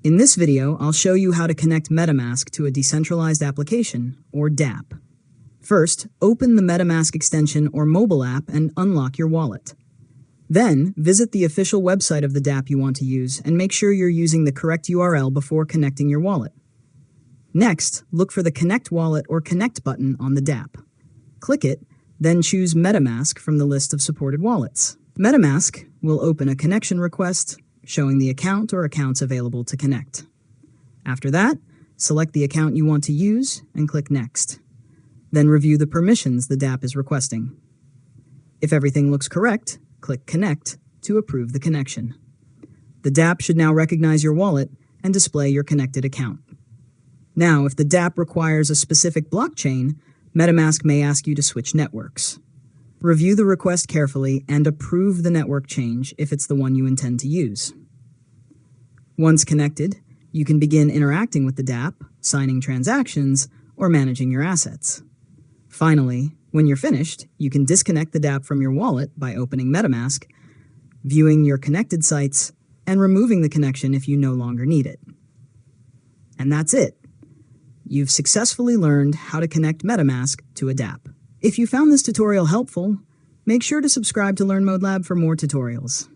In this video, I'll show you how to connect Metamask to a decentralized application, or Dapp. First, open the Metamask extension or mobile app and unlock your wallet. Then, visit the official website of the Dapp you want to use and make sure you're using the correct URL before connecting your wallet. Next, look for the Connect Wallet or Connect button on the Dapp. Click it, then choose Metamask from the list of supported wallets. Metamask will open a connection request showing the account or accounts available to connect. After that, select the account you want to use and click Next. Then review the permissions the Dapp is requesting. If everything looks correct, click Connect to approve the connection. The Dapp should now recognize your wallet and display your connected account. Now, if the Dapp requires a specific blockchain, Metamask may ask you to switch networks. Review the request carefully and approve the network change if it's the one you intend to use. Once connected, you can begin interacting with the Dapp, signing transactions, or managing your assets. Finally, when you're finished, you can disconnect the Dapp from your wallet by opening Metamask, viewing your connected sites, and removing the connection if you no longer need it. And that's it. You've successfully learned how to connect Metamask to a Dapp. If you found this tutorial helpful, make sure to subscribe to Learn Mode Lab for more tutorials.